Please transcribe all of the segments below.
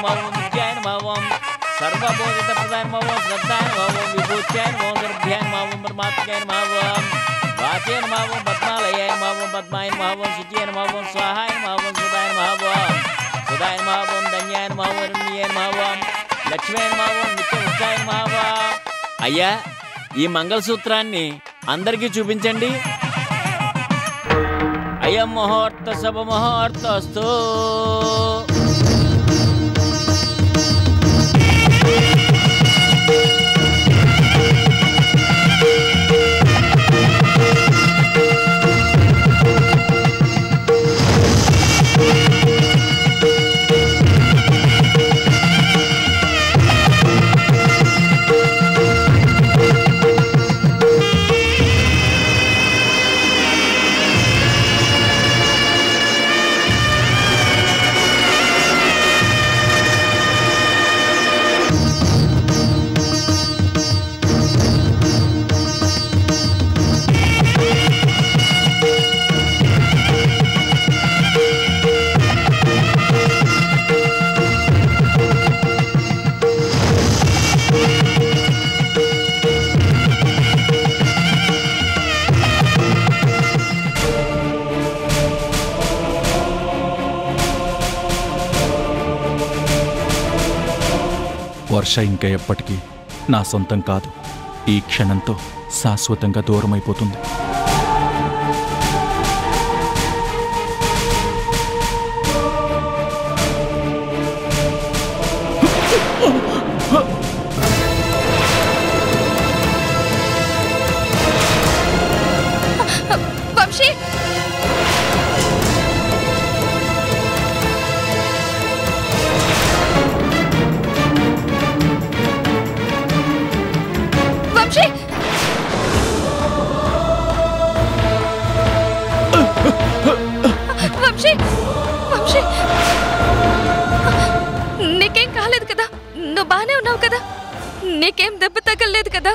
నమో ఓం విద్యాయ నమో ఓం సర్వబోధిత ప్రదాయ నమో ఓం శ్రద్ధాయ నమో ఓం విభూత్యాయ నమో ఓం గర్భ్యాయ నమో ఓం పరమాత్మకాయ నమో ఓం వాచే నమో ఓం పద్మాలయాయ నమో ఓం పద్మాయ నమో ఓం శుచియ నమో ఓం స్వాహాయ నమో ఓం సుధాయ నమో ఓం సుధాయ నమో ఓం ధన్యాయ నమో ఓం రుణ్యాయ నమో ఓం లక్ష్మీ నమో ఓం నిత్యవృక్షాయ నమో ఓం. అయ్యా, ఈ మంగళసూత్రాన్ని అందరికీ చూపించండి. అయం ముహూర్త శుభ ముహూర్తస్తు. వర్ష ఇంకా ఎప్పటికీ నా సొంతం కాదు. ఈ క్షణంతో శాశ్వతంగా దూరమైపోతుంది. వంశీ, వంశీ, వంశీ, వంశీ, నీకేం కాలేదు కదా? నువ్వు బానే ఉన్నావు కదా? నీకేం దెబ్బ తగలలేదు కదా?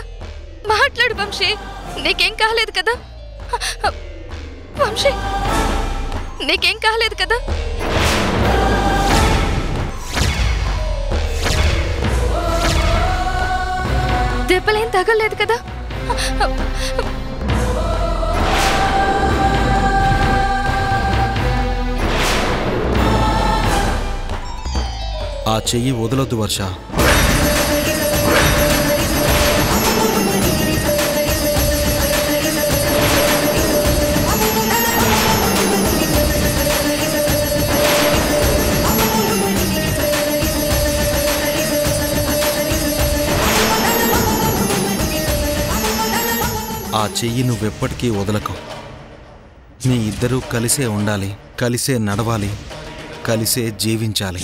మాట్లాడు వంశీ, నీకేం కాలేదు కదా? వంశీ, నీకేం కాలేదు కదా? దెబ్బలేం తగలేదు కదా? ఆ చెయ్యి వదలొద్దు వర్ష. ఆ చెయ్యి నువ్వెప్పటికీ వదలకు. మీ ఇద్దరూ కలిసే ఉండాలి, కలిసే నడవాలి, కలిసే జీవించాలి.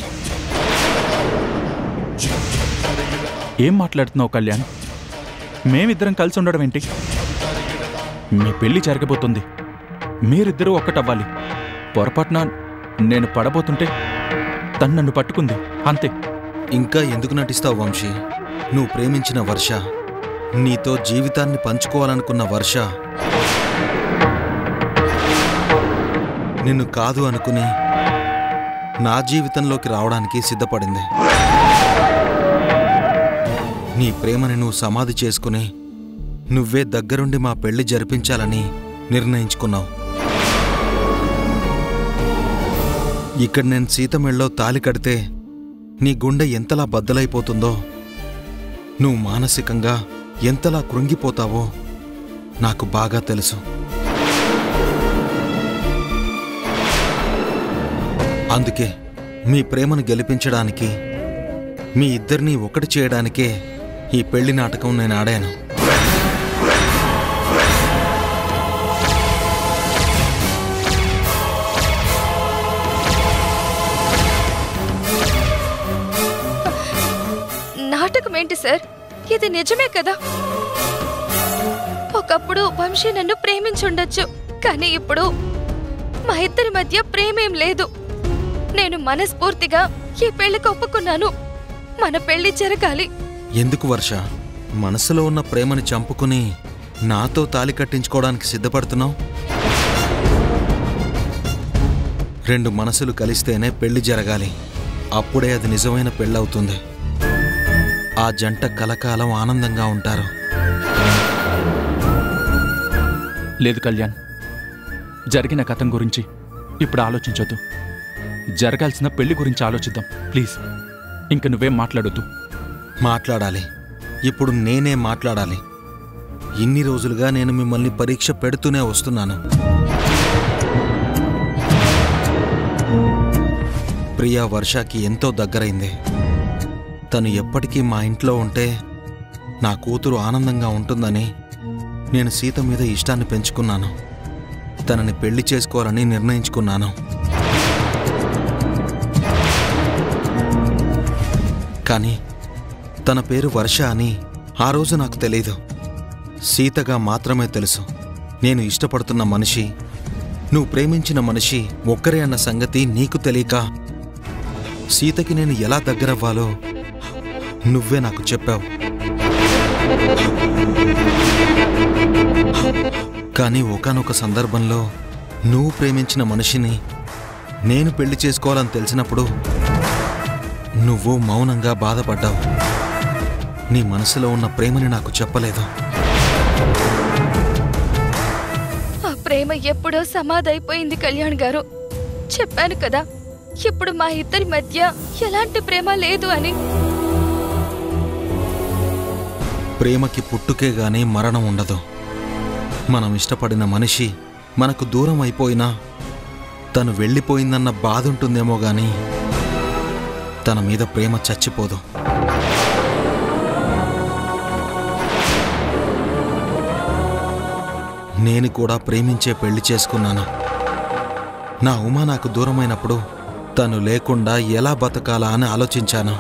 ఏం మాట్లాడుతున్నావు కళ్యాణ్? మేమిద్దరం కలిసి ఉండడం ఏంటి? మీ పెళ్లి జరగబోతుంది. మీరిద్దరూ ఒక్కటవ్వాలి. పొరపాటున నేను పడబోతుంటే తను నన్ను పట్టుకుంది, అంతే. ఇంకా ఎందుకు నటిస్తావు వంశీ? నువ్వు ప్రేమించిన వర్ష, నీతో జీవితాన్ని పంచుకోవాలనుకున్న వర్ష నిన్ను కాదు అనుకుని నా జీవితంలోకి రావడానికి సిద్ధపడింది. నీ ప్రేమని నువ్వు సమాధి చేసుకుని నువ్వే దగ్గరుండి మా పెళ్లి జరిపించాలని నిర్ణయించుకున్నావు. ఇక్కడ నేను సీతమెళ్ళలో తాలి కడితే నీ గుండె ఎంతలా బద్దలైపోతుందో, నువ్వు మానసికంగా ఎంతలా కృంగిపోతావో నాకు బాగా తెలుసు. అందుకే మీ ప్రేమను గెలిపించడానికి, మీ ఇద్దరినీ ఒకటి చేయడానికే ఈ పెళ్లి నాటకం నేను ఆడాను. నాటకం ఏంటి సార్? ఇది నిజమే కదా? ఒకప్పుడు వంశీ నన్ను ప్రేమించుండొచ్చు, కానీ ఇప్పుడు మా ఇద్దరి మధ్య ప్రేమేం లేదు. నేను మనస్ఫూర్తిగా ఈ పెళ్లికి ఒప్పుకున్నాను. మన పెళ్లి జరగాలి. ఎందుకు వర్ష, మనసులో ఉన్న ప్రేమని చంపుకుని నాతో తాలి కట్టించుకోవడానికి సిద్ధపడుతున్నావు? రెండు మనసులు కలిస్తేనే పెళ్లి జరగాలి. అప్పుడే అది నిజమైన పెళ్ళవుతుంది. ఆ జంట కలకాలం ఆనందంగా ఉంటారు. లేదు కళ్యాణ్, జరిగిన కథం గురించి ఇప్పుడు ఆలోచించొద్దు. జరగాల్సిన పెళ్లి గురించి ఆలోచిద్దాం ప్లీజ్. ఇంక నువ్వేం మాట్లాడొద్దు. మాట్లాడాలి. ఇప్పుడు నేనే మాట్లాడాలి. ఇన్ని రోజులుగా నేను మిమ్మల్ని పరీక్ష పెడుతూనే వస్తున్నాను. ప్రియా వర్షకి ఎంతో దగ్గరైంది. తను ఎప్పటికీ మా ఇంట్లో ఉంటే నా కూతురు ఆనందంగా ఉంటుందని నేను సీత మీద ఇష్టాన్ని పెంచుకున్నాను. తనని పెళ్లి చేసుకోవాలని నిర్ణయించుకున్నాను. కానీ తన పేరు వర్ష అని ఆ రోజు నాకు తెలీదు. సీతగా మాత్రమే తెలుసు. నేను ఇష్టపడుతున్న మనిషి, నువ్వు ప్రేమించిన మనిషి ఒక్కరే అన్న సంగతి నీకు తెలియక సీతకి నేను ఎలా దగ్గరవ్వాలో నువ్వే నాకు చెప్పావు. కానీ ఒకానొక సందర్భంలో నువ్వు ప్రేమించిన మనిషిని నేను పెళ్లి చేసుకోవాలని తెలిసినప్పుడు నువ్వు మౌనంగా బాధపడ్డావు. నీ మనసులో ఉన్న ప్రేమని నాకు చెప్పలేదు. ఆ ప్రేమ ఎప్పుడో సమాధైపోయింది కళ్యాణ్ గారు. చెప్పాను కదా, ఇప్పుడు మా ఇద్దరి మధ్య ఎలాంటి ప్రేమ లేదు అని. ప్రేమకి పుట్టుకే గానీ మరణం ఉండదు. మనం ఇష్టపడిన మనిషి మనకు దూరం అయిపోయినా తను వెళ్ళిపోయిందన్న బాధ ఉంటుందేమో గాని తన మీద ప్రేమ చచ్చిపోదు. నేను కూడా ప్రేమించే పెళ్లి చేసుకున్నాను. నా ఉమా నాకు దూరమైనప్పుడు తను లేకుండా ఎలా బతకాలా అని ఆలోచించాను.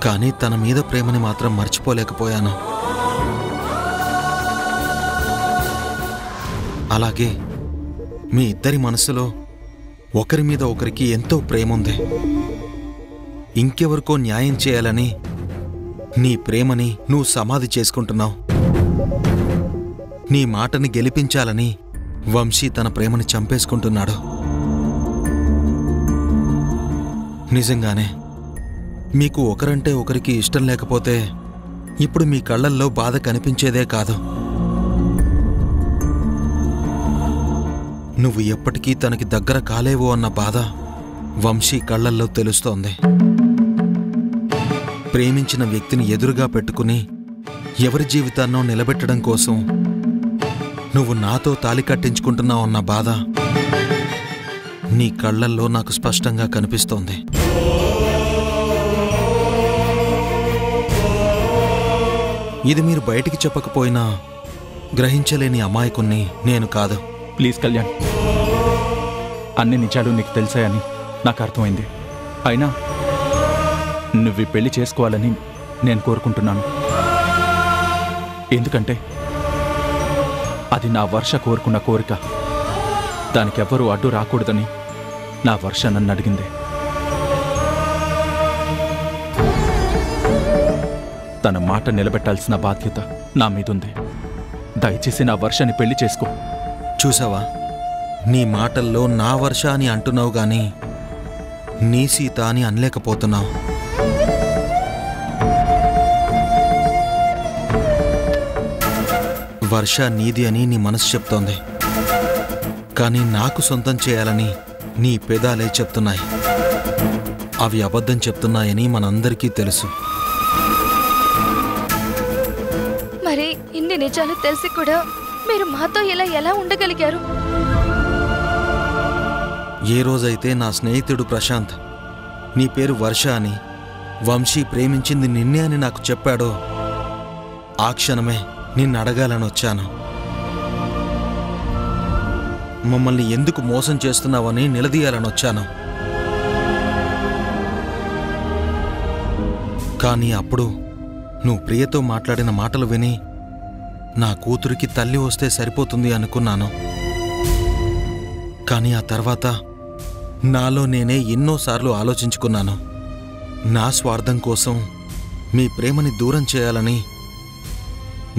కానీ తన మీద ప్రేమని మాత్రం మర్చిపోలేకపోయాను. అలాగే మీ ఇద్దరి మనసులో ఒకరి మీద ఒకరికి ఎంతో ప్రేముంది. ఇంకెవరికో న్యాయం చేయాలని నీ ప్రేమని నువ్వు సమాధి చేసుకుంటున్నావు. నీ మాటని గెలిపించాలని వంశీ తన ప్రేమని చంపేసుకుంటున్నాడు. నిజంగానే మీకు ఒకరంటే ఒకరికి ఇష్టం లేకపోతే ఇప్పుడు మీ కళ్ళల్లో బాధ కనిపించేదే కాదు. నువ్వు ఎప్పటికీ తనకి దగ్గర కాలేవో అన్న బాధ వంశీ కళ్ళల్లో తెలుస్తోంది. ప్రేమించిన వ్యక్తిని ఎదురుగా పెట్టుకుని ఎవరి జీవితాన్నో నిలబెట్టడం కోసం నువ్వు నాతో తాళి కట్టించుకుంటున్నావన్న బాధ నీ కళ్ళల్లో నాకు స్పష్టంగా కనిపిస్తోంది. ఇది మీరు బయటికి చెప్పకపోయినా గ్రహించలేని అమాయకుణ్ణి నేను కాదు. ప్లీజ్ కళ్యాణ్, అన్ని నిజాలు నీకు తెలిసాయని నాకు అర్థమైంది. అయినా నువ్వు ఈ పెళ్లి చేసుకోవాలని నేను కోరుకుంటున్నాను. ఎందుకంటే అది నా వర్ష కోరుకున్న కోరిక. దానికెవ్వరూ అడ్డు రాకూడదని నా వర్ష నన్ను అడిగింది. తన మాట నిలబెట్టాల్సిన బాధ్యత నా మీదుంది. దయచేసి నా వర్షని పెళ్లి చేసుకో. చూసావా, నీ మాటల్లో నా వర్ష అని అంటున్నావు గాని నీ సీత అని అనలేకపోతున్నావు. వర్ష నీది అని నీ మనసు చెప్తోంది. కానీ నాకు సొంతం చేయాలని నీ పెదాలే చెప్తున్నాయి. అవి అబద్ధం చెప్తున్నాయని మనందరికీ తెలుసు. మరి ఇన్ని నిజాలు తెలిసి కూడా మీరు మాతో ఎలా ఉండగలిగారు? ఏ రోజైతే నా స్నేహితుడు ప్రశాంత్ నీ పేరు వర్ష అని, వంశీ ప్రేమించింది నిన్నే అని నాకు చెప్పాడో ఆ క్షణమే నిన్ను అడగాలని వచ్చాను. మమ్మల్ని ఎందుకు మోసం చేస్తున్నావని నిలదీయాలని వచ్చాను. కానీ అప్పుడు నువ్వు ప్రియతో మాట్లాడిన మాటలు విని నా కూతురికి తల్లి వస్తే సరిపోతుంది అనుకున్నాను. కానీ ఆ తర్వాత నాలో నేనే ఎన్నోసార్లు ఆలోచించుకున్నాను. నా స్వార్థం కోసం మీ ప్రేమని దూరం చేయాలని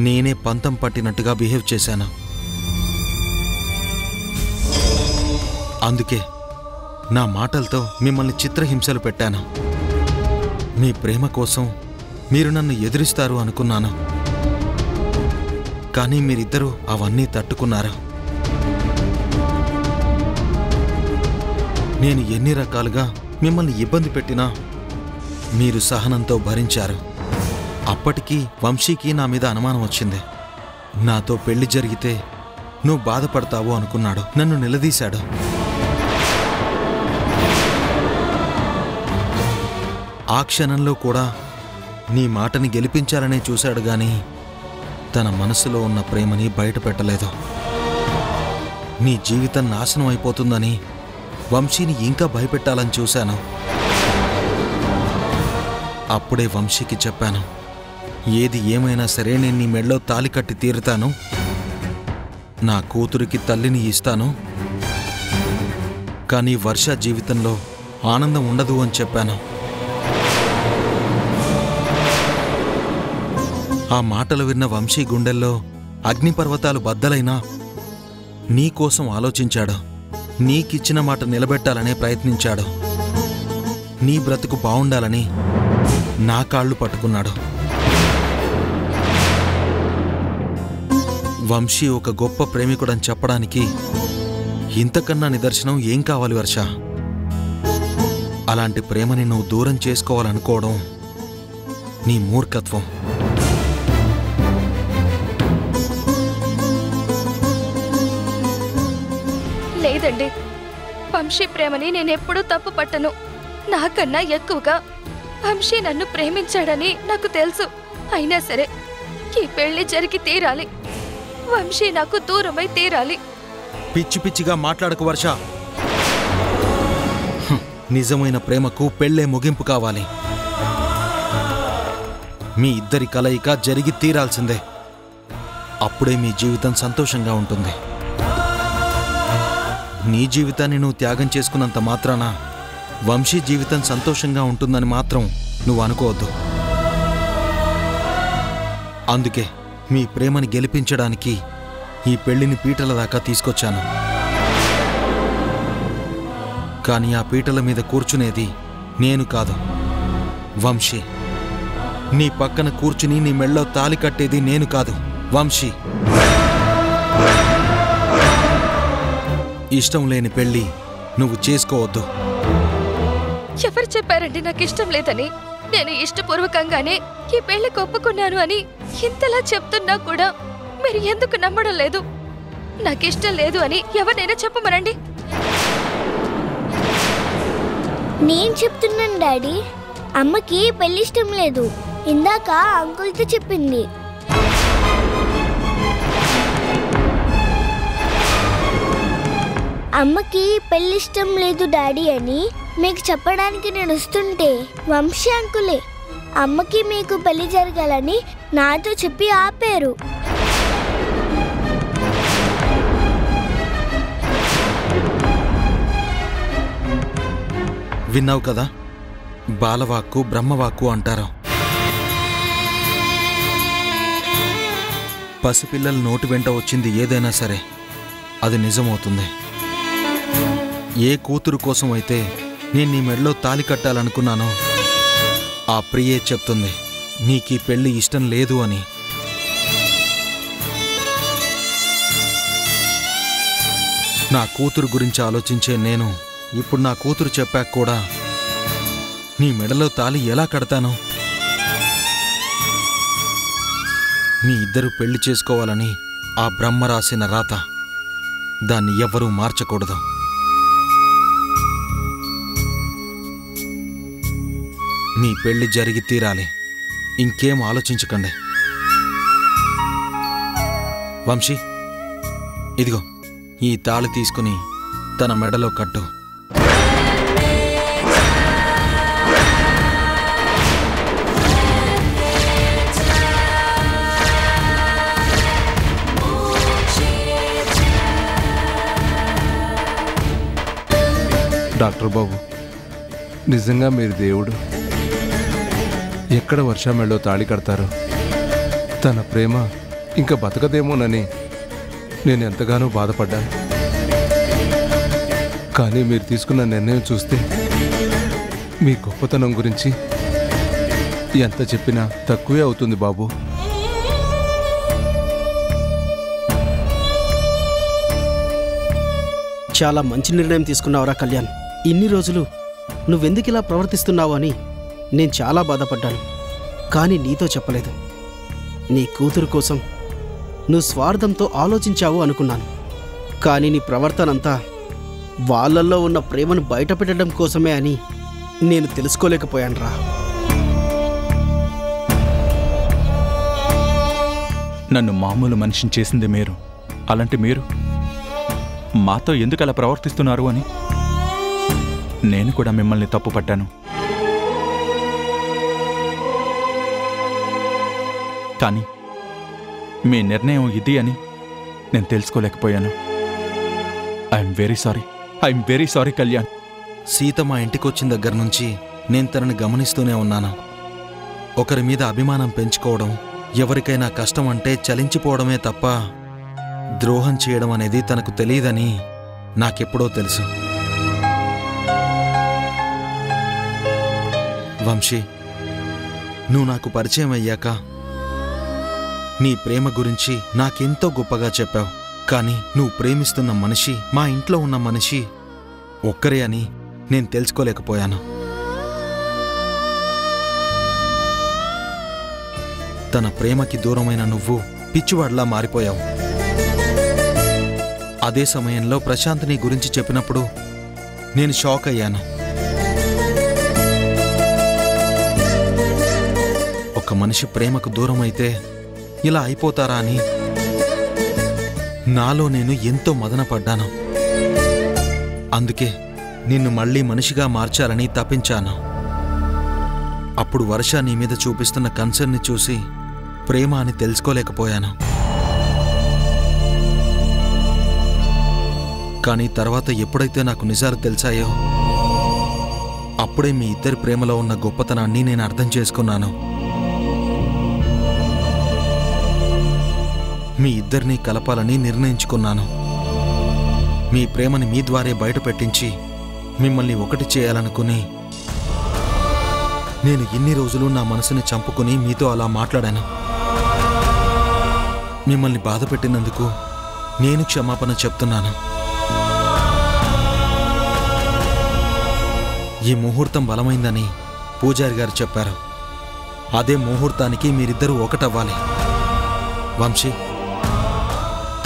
నేనే పంతం పట్టినట్టుగా బిహేవ్ చేశాను. అందుకే నా మాటలతో మిమ్మల్ని చిత్రహింసలు పెట్టాను. మీ ప్రేమ కోసం మీరు నన్ను ఎదిరిస్తారు అనుకున్నాను. కానీ మీరిద్దరూ అవన్నీ తట్టుకున్నారు. నేను ఎన్ని రకాలుగా మిమ్మల్ని ఇబ్బంది పెట్టినా మీరు సహనంతో భరించారు. అప్పటికీ వంశీకి నా మీద అనుమానం వచ్చింది. నాతో పెళ్లి జరిగితే నువ్వు బాధపడతావు అనుకున్నాడు. నన్ను నిలదీశాడు. ఆ క్షణంలో కూడా నీ మాటని గెలిపించాలనే చూశాడు గాని తన మనసులో ఉన్న ప్రేమని బయటపెట్టలేదు. నీ జీవితం నాశనం అయిపోతుందని వంశీని ఇంకా భయపెట్టాలని చూశాను. అప్పుడే వంశీకి చెప్పాను, ఏది ఏమైనా సరే నేను నీ మెడలో తాళి కట్టి తీరుతాను, నా కూతురికి తల్లిని ఇస్తాను, కానీ వర్ష జీవితంలో ఆనందం ఉండదు అని చెప్పాను. ఆ మాటలు విన్న వంశీ గుండెల్లో అగ్నిపర్వతాలు బద్దలైనా నీకోసం ఆలోచించాడు. నీకిచ్చిన మాట నిలబెట్టాలనే ప్రయత్నించాడు. నీ బ్రతుకు బావుండాలని నా కాళ్ళు పట్టుకున్నాడు. వంశీ ఒక గొప్ప ప్రేమికుడని చెప్పడానికి ఇంతకన్నా నిదర్శనం ఏం కావాలి వర్ష? అలాంటి ప్రేమని నువ్వు దూరం చేసుకోవాలనుకోవడం నీ మూర్ఖత్వం. లేదండి, వంశీ ప్రేమని నేనెప్పుడూ తప్పు పట్టను. నాకన్నా ఎక్కువగా వంశీ నన్ను ప్రేమించాడని నాకు తెలుసు. అయినా సరే ఈ పెళ్లి జరిగి తీరాలి. వంశీ నాకు దూరమై తీరాలి. పిచ్చి పిచ్చిగా మాట్లాడకు వర్ష. నిజమైన ప్రేమకు పెళ్ళే ముగింపు కావాలి. మీ ఇద్దరి కలయిక జరిగి తీరాల్సిందే. అప్పుడే మీ జీవితం సంతోషంగా ఉంటుంది. నీ జీవితాన్ని నువ్వు త్యాగం చేసుకున్నంత మాత్రాన వంశీ జీవితం సంతోషంగా ఉంటుందని మాత్రం నువ్వు అనుకోవద్దు. అందుకే మీ ప్రేమని గెలిపించడానికి ఈ పెళ్లిని పీటల దాకా తీసుకొచ్చాను. కానీ ఆ పీటల మీద కూర్చునేది నేను కాదు, వంశీ. నీ పక్కన కూర్చుని నీ మెళ్ళో తాళి కట్టేది నేను కాదు, వంశీ. ఇష్టం లేని పెళ్లి నువ్వు చేసుకోవద్దు. ఎవరు చెప్పారండి నాకు ఇష్టం లేదని? నేను ఇష్టపూర్వకంగానే ఈ పెళ్లికి ఒప్పుకున్నాను అని ఇంతలా చెప్తున్నా కూడా మీరు ఎందుకు నమ్మడం లేదు? నాకిష్టం లేదు అని ఎవరినైనా చెప్పమనండి. నేను చెప్తున్నాను డాడీ, అమ్మకి పెళ్లి ఇష్టం లేదు. ఇందాక అంకుల్తో చెప్పింది. అమ్మకి పెళ్లి ఇష్టం లేదు డాడీ అని మీకు చెప్పడానికి నేను వస్తుంటే వంశీ అంకులే అమ్మకి మీకు పెళ్లి జరగాలని నాతో చెప్పి ఆపారు. విన్నావు కదా, బాలవాక్కు బ్రహ్మవాక్కు అంటారు. పసిపిల్లల నోటి వెంట వచ్చింది ఏదైనా సరే అది నిజమవుతుంది. ఏ కూతురు కోసం అయితే నేను నీ మెడలో తాళి కట్టాలనుకున్నానో ఆ ప్రియే చెప్తుంది నీకీ పెళ్లి ఇష్టం లేదు అని. నా కూతురు గురించి ఆలోచించే నేను ఇప్పుడు నా కూతురు చెప్పాక కూడా నీ మెడలో తాళి ఎలా కడతాను? మీ ఇద్దరు పెళ్లి చేసుకోవాలని ఆ బ్రహ్మ రాసిన రాత. దాన్ని ఎవ్వరూ మార్చకూడదు. మీ పెళ్లి జరిగి తీరాలి. ఇంకేం ఆలోచించకండి. వంశీ, ఇదిగో ఈ తాళి తీసుకుని తన మెడలో కట్టు. డాక్టర్ బాబు, నిజంగా మీరు దేవుడు. ఎక్కడ వర్ష మెళ్ళో తాళి కడతారో తన ప్రేమ ఇంకా బతకదేమోనని నేను ఎంతగానో బాధపడ్డాను. కానీ మీరు తీసుకున్న నిర్ణయం చూస్తే మీ గొప్పతనం గురించి ఎంత చెప్పినా తక్కువే అవుతుంది బాబు. చాలా మంచి నిర్ణయం తీసుకున్నావురా కళ్యాణ్. ఇన్ని రోజులు నువ్వెందుకు ఇలా ప్రవర్తిస్తున్నావు అని నేను చాలా బాధపడ్డాను. కానీ నీతో చెప్పలేదు. నీ కూతురు కోసం నువ్వు స్వార్థంతో ఆలోచించావు అనుకున్నాను. కానీ నీ ప్రవర్తనంతా వాళ్ళల్లో ఉన్న ప్రేమను బయటపెట్టడం కోసమే అని నేను తెలుసుకోలేకపోయానురా. నన్ను మామూలు మనిషిని చేసింది మీరు. అలాంటి మీరు మాతో ఎందుకు అలా ప్రవర్తిస్తున్నారు అని నేను కూడా మిమ్మల్ని తప్పుపట్టాను. కానీ మీ నిర్ణయం ఇది అని నేను తెలుసుకోలేకపోయాను. I'm very sorry Kalyan. Sita మా ఇంటికొచ్చిన దగ్గర నుంచి నేను తనని గమనిస్తూనే ఉన్నాను. ఒకరి మీద అభిమానం పెంచుకోవడం, ఎవరికైనా కష్టం అంటే చలించిపోవడమే తప్ప ద్రోహం చేయడం అనేది తనకు తెలియదని నాకెప్పుడో తెలుసు. వంశీ, నువ్వు నాకు పరిచయం అయ్యాక నీ ప్రేమ గురించి నాకెంతో గొప్పగా చెప్పావు. కానీ నువ్వు ప్రేమిస్తున్న మనిషి, మా ఇంట్లో ఉన్న మనిషి ఒక్కరే అని నేను తెలుసుకోలేకపోయాను. తన ప్రేమకి దూరమైన నువ్వు పిచ్చివాడ్లా మారిపోయావు. అదే సమయంలో ప్రశాంత్ నీ గురించి చెప్పినప్పుడు నేను షాక్ అయ్యాను. ఒక మనిషి ప్రేమకు దూరమైతే ఇలా అయిపోతారా అని నాలో నేను ఎంతో మదనపడ్డాను. అందుకే నిన్ను మళ్ళీ మనిషిగా మార్చాలని తపించాను. అప్పుడు వర్ష నీ మీద చూపిస్తున్న కన్సర్న్ని చూసి ప్రేమ అని తెలుసుకోలేకపోయాను. కానీ తర్వాత ఎప్పుడైతే నాకు నిజాలు తెలిసాయో అప్పుడే మీ ఇద్దరి ప్రేమలో ఉన్న గొప్పతనాన్ని నేను అర్థం చేసుకున్నాను. మీ ఇద్దరినీ కలపాలని నిర్ణయించుకున్నాను. మీ ప్రేమని మీ ద్వారే బయటపెట్టించి మిమ్మల్ని ఒకటి చేయాలనుకుని నేను ఇన్ని రోజులు నా మనసుని చంపుకుని మీతో అలా మాట్లాడాను. మిమ్మల్ని బాధ పెట్టినందుకు నేను క్షమాపణ చెప్తున్నాను. ఈ ముహూర్తం బలమైందని పూజారి గారు చెప్పారు. అదే ముహూర్తానికి మీరిద్దరూ ఒకటవ్వాలి. వంశీ,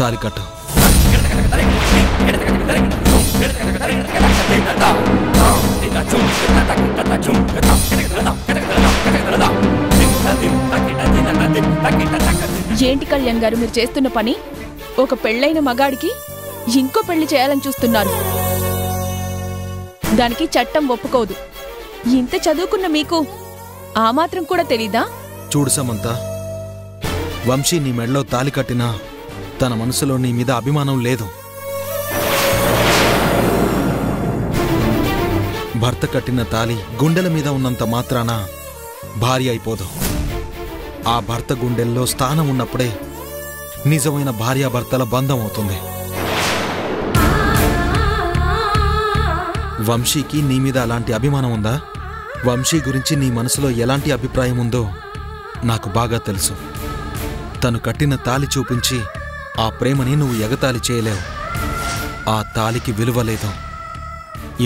తాలికట్టు. ఏంటి కళ్యాణ్ గారు మీరు చేస్తున్న పని? ఒక పెళ్ళైన మగాడికి ఇంకో పెళ్లి చేయాలని చూస్తున్నారు. దానికి చట్టం ఒప్పుకోదు. ఇంత చదువుకున్న మీకు ఆ మాత్రం కూడా తెలీదా? చూడు సమంత, వంశీ నీ మెడలో తాలి కట్టినా తన మనసులో నీ మీద అభిమానం లేదు. భర్త కట్టిన తాలి గుండెల మీద ఉన్నంత మాత్రాన భార్య అయిపోదు. ఆ భర్త గుండెల్లో స్థానం ఉన్నప్పుడే నిజమైన భార్యాభర్తల బంధం అవుతుంది. వంశీకి నీ మీద అలాంటి అభిమానం ఉందా? వంశీ గురించి నీ మనసులో ఎలాంటి అభిప్రాయం ఉందో నాకు బాగా తెలుసు. తను కట్టిన తాలి చూపించి ఆ ప్రేమని నువ్వు ఎగతాళి చేయలేవు. ఆ తాలికి విలువ లేదు.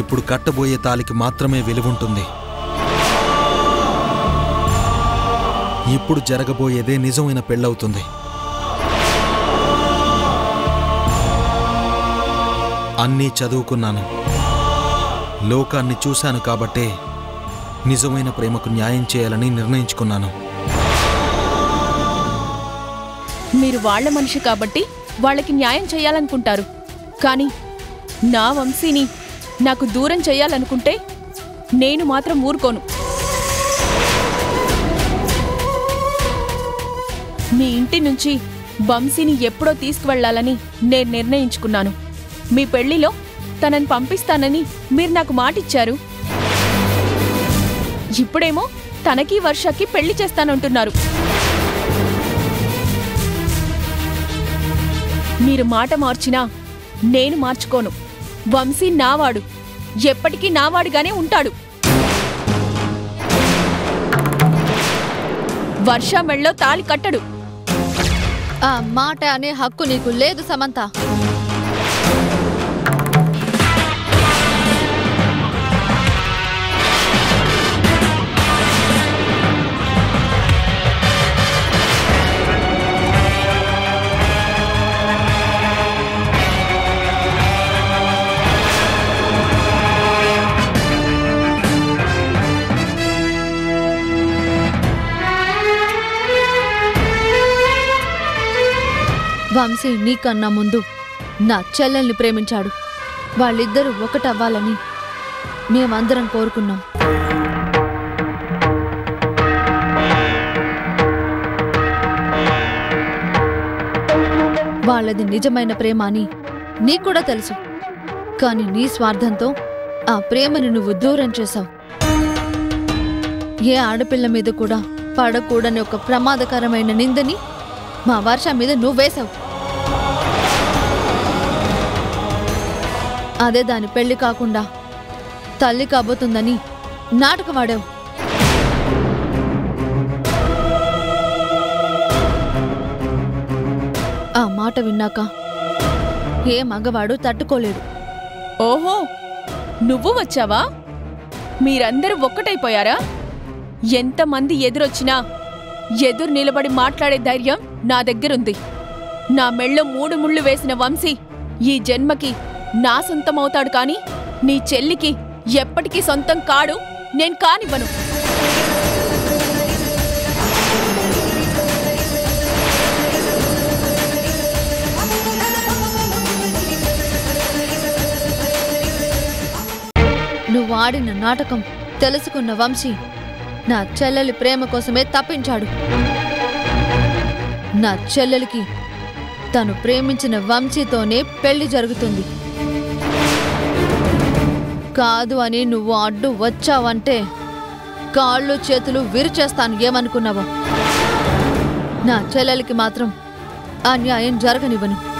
ఇప్పుడు కట్టబోయే తాలికి మాత్రమే విలువుంటుంది. ఇప్పుడు జరగబోయేదే నిజమైన పెళ్ళవుతుంది. అన్నీ చదువుకున్నాను, లోకాన్ని చూశాను కాబట్టే నిజమైన ప్రేమకు న్యాయం చేయాలని నిర్ణయించుకున్నాను. మీరు వాళ్ల మనిషి కాబట్టి వాళ్ళకి న్యాయం చేయాలనుకుంటారు. కానీ నా వంశీని నాకు దూరం చేయాలనుకుంటే నేను మాత్రం ఊరుకోను. మీ ఇంటి నుంచి వంశీని ఎప్పుడో తీసుకువెళ్లాలని నేను నిర్ణయించుకున్నాను. మీ పెళ్లిలో తనని పంపిస్తానని మీరు నాకు మాటిచ్చారు. ఇప్పుడేమో తనకి వర్షకి పెళ్లి చేస్తానంటున్నారు. మీరు మాట మార్చినా నేను మార్చుకోను. వంశీ నావాడు, ఎప్పటికీ నావాడుగానే ఉంటాడు. వర్ష మెళ్ళో తాళి కట్టడు. ఆ మాట అనే హక్కు నీకు లేదు సమంత. వంశీ నీకన్నా ముందు నా చెల్లెల్ని ప్రేమించాడు. వాళ్ళిద్దరూ ఒకటవ్వాలని మేమందరం కోరుకున్నాం. వాళ్ళది నిజమైన ప్రేమ అని నీకూడా తెలుసు. కానీ నీ స్వార్థంతో ఆ ప్రేమను నువ్వు దూరం చేశావు. ఏ ఆడపిల్ల మీద కూడా పడకూడని ఒక ప్రమాదకరమైన నిందని మా వర్ష మీద నువ్వేశావు. అదే దాని పెళ్లి కాకుండా తల్లి కాబోతుందని నాటకవాడావు. ఆ మాట విన్నాక ఏ మగవాడు తట్టుకోలేడు. ఓహో, నువ్వు వచ్చావా? మీరందరూ ఒక్కటైపోయారా? ఎంతమంది ఎదురొచ్చినా ఎదురు నిలబడి మాట్లాడే ధైర్యం నా దగ్గరుంది. నా మెళ్ళో 3 ముళ్ళు వేసిన వంశీ ఈ జన్మకి నా సొంతమవుతాడు, కాని నీ చెల్లికి ఎప్పటికీ సొంతం కాడు. నేను కానివ్వను. నువ్వు ఆడిన నాటకం తెలుసుకున్న వంశీ నా చెల్లెలి ప్రేమ కోసమే తప్పించాడు. నా చెల్లెలికి తను ప్రేమించిన వంశీతోనే పెళ్లి జరుగుతుంది. కాదు అని నువ్వు అడ్డు వచ్చావంటే కాళ్ళు చేతులు విరిచేస్తాను. ఏమనుకున్నావో? నా చెల్లెలికి మాత్రం అన్యాయం జరగనివ్వను.